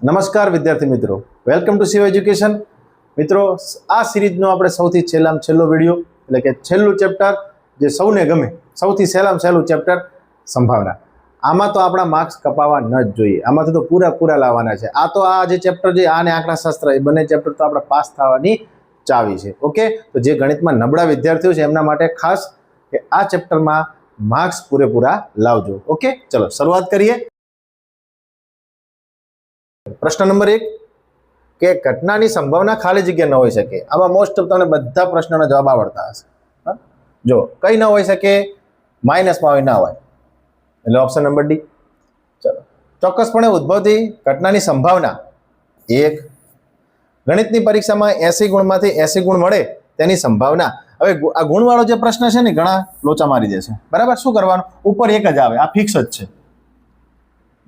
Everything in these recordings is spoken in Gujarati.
નમસ્કાર વિદ્યાર્થી મિત્રો, વેલકમ ટુ શિવ એજ્યુકેશન. મિત્રો, આ સિરીઝનો આપણે સૌથી છેલ્લો વિડીયો એટલે કે છેલ્લું ચેપ્ટર જે સૌને ગમે, સૌથી સહેલું ચેપ્ટર સંભાવના. આમાં તો આપણા માર્ક્સ કપાવવા ન જ જોઈએ, આમાંથી તો પૂરા લાવવાના છે. આ જે ચેપ્ટર છે આને આંકડાશાસ્ત્ર, એ બંને ચેપ્ટર તો આપણે પાસ થવાની ચાવી છે. ઓકે, તો જે ગણિતમાં નબળા વિદ્યાર્થીઓ છે એમના માટે ખાસ કે આ ચેપ્ટરમાં માર્ક્સ પૂરેપૂરા લાવજો. ઓકે, ચલો શરૂઆત કરીએ. પ્રશ્ન નંબર 1 કે ઘટનાની સંભાવના ખાલી જગ્યા ન હોઈ શકે. આમાં મોસ્ટ ઓફ તમને બધા પ્રશ્નોના જવાબ આવડતા હશે. જો કઈ ન હોઈ શકે, માઇનસમાં હોય ના હોય, એટલે ઓપ્શન નંબર ડી. ચલો, ચોક્કસપણે ઉદ્ભવતી ઘટનાની સંભાવના 1. ગણિતની પરીક્ષામાં 80 ગુણમાંથી 80 ગુણ મળે તેની સંભાવના. હવે આ ગુણવાળો જે પ્રશ્ન છે ને ઘણા લોચા મારી દેશે. બરાબર, શું કરવાનું? ઉપર એક જ આવે, આ ફિક્સ જ છે.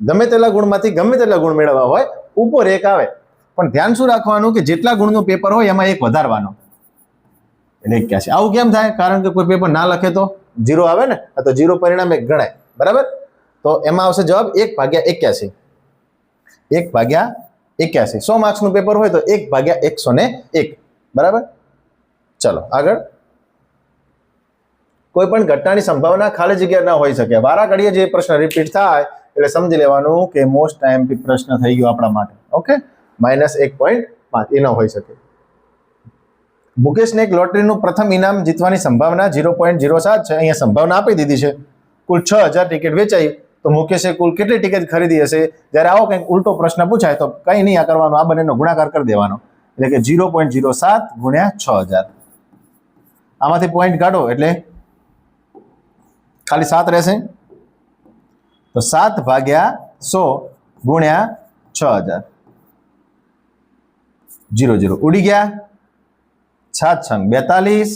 ગમે તેટલા ગુણમાંથી ગમે તેટલા ગુણ મેળવવા હોય ઉપર એક આવે, પણ ધ્યાન શું રાખવાનું કે જેટલા ગુણનું પેપર હોય એમાં એક વધારવાનો, એટલે 81. આવું કેમ થાય? કારણ કે કોઈ પેપર ના લખે તો 0 આવે ને, તો 0 પરિણામ એક ગણાય. બરાબર, તો એમાં આવશે જવાબ 1/81. 1/81. 100 માર્ક્સનું પેપર હોય તો 1/101. બરાબર, ચલો આગળ. કોઈ પણ ઘટનાની સંભાવના ખાલી જગ્યા ન હોઈ શકે. વારા ઘડીએ જે પ્રશ્ન રિપીટ થાય એટલે સમજી લેવાનું કે મોસ્ટ આઈએમપી પ્રશ્ન થઈ ગયો આપણા માટે. ઓકે, -1.5 એ ન હોઈ શકે. મુકેશને એક લોટરીનું પ્રથમ ઇનામ જીતવાની સંભાવના 0.07 છે. અહીંયા સંભાવના આપી દીધી છે. કુલ 6000 ટિકિટ વેચાઈ, તો મુકેશે કુલ કેટલી ટિકિટ ખરીદી હશે? જ્યારે આવો કંઈક ઉલટો પ્રશ્ન પૂછાય તો કંઈ નહીં આ કરવાનું, આ બંનેનો ગુણાકાર કરી દેવાનો, એટલે કે 0.07 ગુણ્યા 6000. આમાંથી પોઈન્ટ કાઢો એટલે ખાલી 7 રહેશે, તો 7/100 ગુણ્યા 6000. 0 ઉડી ગયા, 7 છંગ 42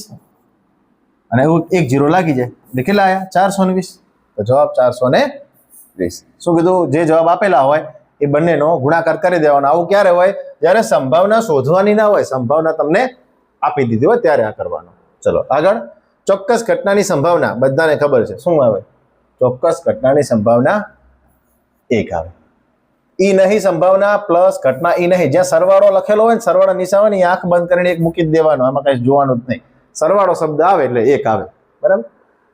અને એક 0 લાગી જાય એટલે કેટલા આવ્યા? 420. તો જવાબ 420. શું કીધું? જે જવાબ આપેલા હોય એ બંનેનો ગુણાકાર કરી દેવાનો. આવું ક્યારે હોય? જ્યારે સંભાવના શોધવાની ના હોય, સંભાવના તમને આપી દીધી હોય ત્યારે આ કરવાનું. ચલો આગળ. ચોક્કસ ઘટનાની સંભાવના બધાને ખબર છે શું આવે? ચોક્કસ ઘટનાની સંભાવના 1 આવે. ઈ નહીં સંભાવના પ્લસ ઘટના ઈ નહીં. જ્યાં સરવાળો લખેલો હોય ને, સરવાળા નિશાની આંખ બંધ કરીને 1 મૂકી જ દેવાનો, આમાં કઈ જોવાનું જ નહીં. સરવાળો શબ્દ આવે એટલે 1 આવે. બરાબર,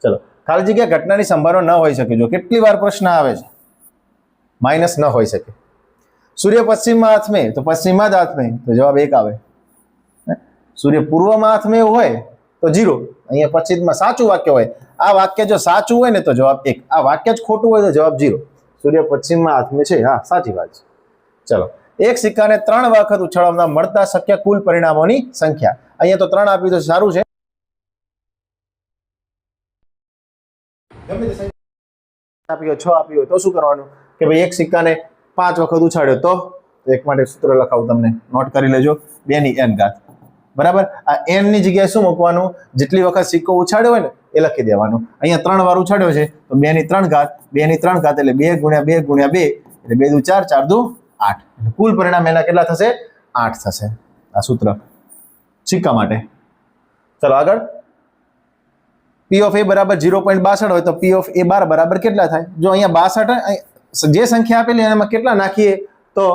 ચલો. ખાલી જગ્યા ઘટનાની સંભાવના ન હોઈ શકે. જો કેટલી વાર પ્રશ્ન આવે છે, માઇનસ ન હોઈ શકે. સૂર્ય પશ્ચિમમાં આથમે તો પશ્ચિમમાં જ આથમે, તો જવાબ 1 આવે. સૂર્ય પૂર્વમાં આથમે હોય તો 0. અહીંયા પશ્ચિમમાં સાચું વાક્ય હોય, આ વાક્ય જો સાચું હોય ને તો જવાબ 1. આ વાક્ય જ ખોટું હોય તો જવાબ 0. સૂર્ય પશ્ચિમમાં આથમે છે, હા સાચી વાત છે. ચલો, એક સિક્કાને 3 વખત ઉછાળવામાં મળતા શક્ય કુલ પરિણામોની સંખ્યા. અહીંયા તો 3 આપ્યું તો સારું છે. ગમે તે સંખ્યા આપ્યો 6 આપ્યો હોય તો શું કરવાનું કે ભાઈ એક સિક્કાને 5 વખત ઉછાળ્યો તો એક માટે સૂત્ર લખાવું, તમને નોટ કરી લેજો. 2 ની n ઘાત. બરાબર, આ n ની જગ્યાએ શું મૂકવાનું? જેટલી વખત સિક્કો ઉછાળ્યો હોય ને એ લખી દેવાનું. અહીંયા 3 વાર ઉછાળ્યો છે તો 2 ની 3 ઘાત. 2 ની 3 ઘાત એટલે 2 ગુણ્યા 2 ગુણ્યા 2 એટલે 2 દુ 4, 4 દુ 8. એટલે કુલ પરિણામ એના કેટલા થશે? 8 થશે. આ સૂત્ર સિક્કા માટે. ચલો આગળ. P of A બરાબર 0.62 હોય તો P of A બાર બરાબર કેટલા થાય? જો અહીંયા 62 જે સંખ્યા આપેલી એમાં કેટલા નાખીએ તો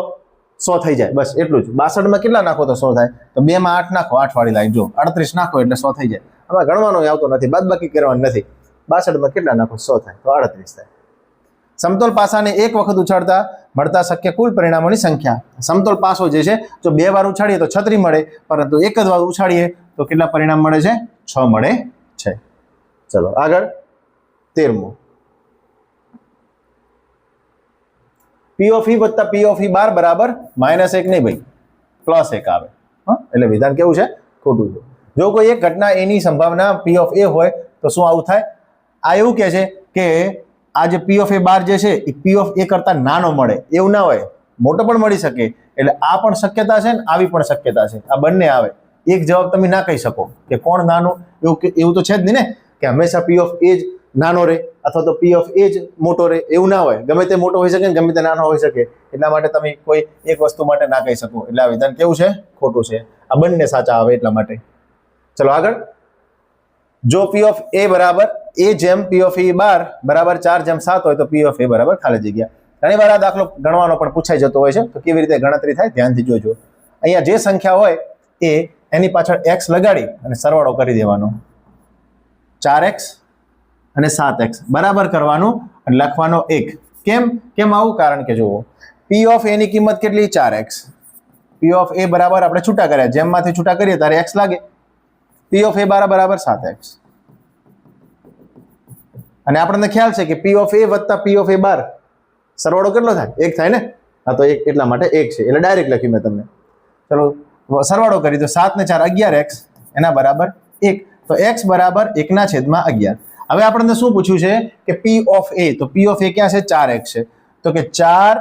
100 થઈ જાય, બસ એટલું જ. 62 માં કેટલા નાખો તો 100 થાય? તો 2 માં 8 નાખો, 8 વાળી લાઈન જો 38 નાખો એટલે 100 થઈ જાય. આમાં ગણવાનો આવતો નથી, બાદબાકી કરવાનું નથી. 62 માં કેટલા નાખો? 100 થાય, તો 38 થાય. સમતોલ પાસાને 1 વખત ઉછાળતા મળતા શક્ય કુલ પરિણામોની સંખ્યા. સમતોલ પાસો જે છે, જો 2 વાર ઉછાળીએ તો 36 મળે, પરંતુ એક જ વાર ઉછાળીએ તો કેટલા પરિણામ મળે છે? 6 મળે છે. ચલો આગળ. 13મો. P of E વત્તા P of E બાર બરાબર -1 નહીં ભાઈ, +1 આવે. એટલે વિધાન કેવું છે? ખોટું છે. જો કોઈ એક ઘટના એની સંભાવના P of A હોય તો શું આવું થાય? આ એવું કહે છે કે આ જે P of A બાર જે છે એ P of A કરતા નાનો મળે, એવું ના હોય, મોટો પણ મળી શકે. એટલે આ પણ શક્યતા છે ને આવી પણ શક્યતા છે. આ બંને આવે. એક જવાબ તમે ના કહી શકો કે કોણ નાનો, એવું તો છે જ નહીં ને કે હંમેશા P of A જ નાનો રહે અથવા તો P of A જ મોટો રહે, એવું ના હોય. ગમે તે મોટો હોઈ શકે ને ગમે તે નાનો હોઈ શકે. એટલા માટે તમે કોઈ એક વસ્તુ માટે ના કહી શકો. એટલે આ વિધાન કેવું છે? ખોટું છે. આ બંને સાચા આવે એટલા માટે. ચલો આગળ. જો P of A બરાબર A જેમ P of E બાર બરાબર 4/7 હોય તો P of A બરાબર ખાલી જગ્યા ઘણી વાર આ દાખલો ગણવાનો પણ પૂછાઈ જતો હોય છે, તો કેવી રીતે ગણતરી થાય ધ્યાનથી જોજો. અહીંયા જે સંખ્યા હોય એ એની પાછળ x લગાડી અને સરવાળો કરી દેવાનો. 4x અને 7x બરાબર કરવાનું અને લખવાનો 1. કેમ આવું? કારણ કે જુઓ, p ઓફ a ની કિંમત કેટલી? 4x. p ઓફ a બરાબર આપણે છૂટા કર્યા, જેમમાંથી છૂટા કરીએ ત્યારે x લાગે. p ઓફ a બરાબર 7x. અને આપણને ખ્યાલ છે કે p ઓફ a વત્તા p ઓફ a બાર સરવાળો કેટલો થાય? 1 થાય ને? હા, તો 1 એટલા માટે 1 છે, એટલે ડાયરેક્ટ લખ્યું મેં તમને. ચલો સરવાળો કરી તો 7 ને 4 11x એના બરાબર 1. તો x બરાબર 1/11. હવે આપણને શું પૂછ્યું છે કે p ઓફ a, તો p ઓફ a ક્યાં છે? 4x છે. તો કે 4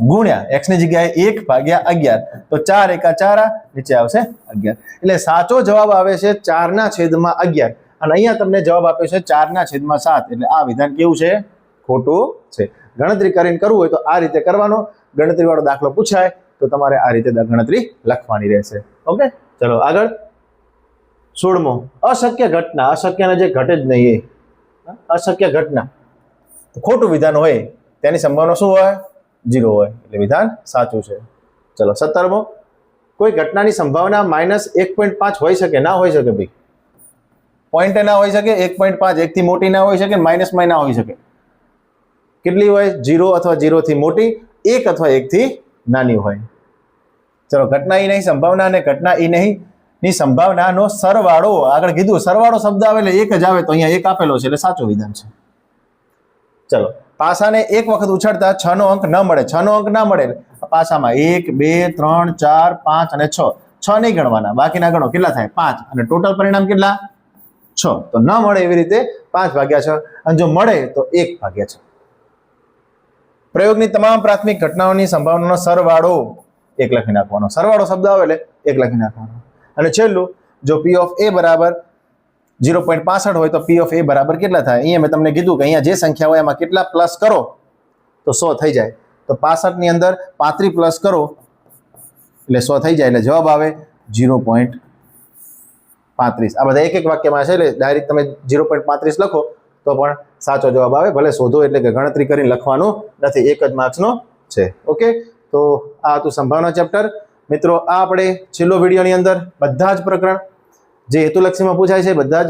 ગુણ્યા x ની જગ્યાએ 1/11, તો 4 એકા 4 નીચે આવશે 11. એટલે સાચો જવાબ આવે છે 4/11. અને અહીંયા તમને જવાબ આપ્યો છે 4/7. એટલે આ વિધાન કેવું છે? ખોટું છે. ગણતરી કરીને કરવું હોય તો આ રીતે કરવાનો. ગણતરી વાળો દાખલો પૂછાય તો તમારે આ રીતે ગણતરી લખવાની રહેશે. ઓકે, ચલો આગળ. 16મો, અશક્ય ઘટના. અશક્યને જે ઘટે જ નહીં એ અશક્ય ઘટના, ખોટું વિધાન હોય તેની સંભાવના શું હોય? 0 હોય, એટલે વિધાન સાચું છે. ચલો 17મો, કોઈ ઘટનાની સંભાવના -1.5 હોઈ શકે? ના હોઈ શકે ભાઈ. પોઈન્ટ ના હોઈ શકે. 1.5 1 થી મોટી ના હોઈ શકે, માઇનસમાં ના હોઈ શકે. કેટલી હોય? 0 અથવા 0 થી મોટી, 1 અથવા 1 થી નાની હોય. ચલો, ઘટના ઈ નહીં સંભાવના અને ઘટના ઈ નહીં ની સંભાવનાનો સરવાળો. આગળ કીધું સરવાળો શબ્દ આવે એટલે 1 જ આવે, તો અહીંયા 1 આપેલો છે એટલે સાચું વિધાન છે. ચલો, પાસાને એક વખત ઉછાળતા 6 નો અંક ન મળે. 6 નો અંક ના મળે પાસામાં 1 2 3 4 5 અને 6. 6 નહીં ગણવાના, બાકીના ગણો. કેટલા થાય? 5. અને ટોટલ પરિણામ કેટલા? 6. તો ન મળે એવી રીતે 5/6, અને જો મળે તો 1/6. પ્રયોગની તમામ પ્રાથમિક ઘટનાઓની સંભાવનાનો સરવાળો 1 લખી નાખવાનો. સરવાળો શબ્દ આવે એટલે 1 લખી નાખવાનો. અને છેલ્લું, જો p ઓફ a બરાબર 0.65 હોય તો p ઓફ a બરાબર કેટલા થાય? અહીંયા મેં તમને કીધું કે અહીંયા જે સંખ્યા હોય એમાં કેટલા પ્લસ કરો તો 100 થઈ જાય. તો 65 ની અંદર 35 પ્લસ કરો એટલે 100 થઈ જાય, એટલે જવાબ આવે 0.35. આ બધા એક વાક્યમાં છે, એટલે ડાયરેક્ટ તમે 0.35 લખો તો પણ સાચો જવાબ આવે. ભલે શોધો એટલે કે ગણતરી કરીને લખવાનું નથી, 1 જ માર્ક્સનો છે. ઓકે, તો આ હતું સંભાવના ચેપ્ટર. મિત્રો, આ આપણે છેલ્લો વિડીયોની અંદર બધા જ પ્રકરણ જે હેતુલક્ષીમાં પૂછાય છે, બધા જ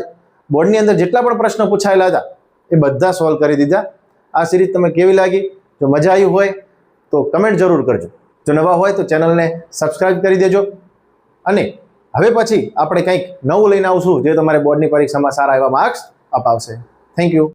બોર્ડની અંદર જેટલા પણ પ્રશ્નો પૂછાયેલા હતા એ બધા સોલ્વ કરી દીધા. આ સિરીઝ તમે કેવી લાગી? જો મજા આવી હોય તો કમેન્ટ જરૂર કરજો. જો નવા હોય તો ચેનલને સબસ્ક્રાઇબ કરી દેજો. અને હવે પછી આપણે કંઈક નવું લઈને આવશું જે તમારે બોર્ડની પરીક્ષામાં સારા એવા માર્ક્સ અપાવશે. Thank you.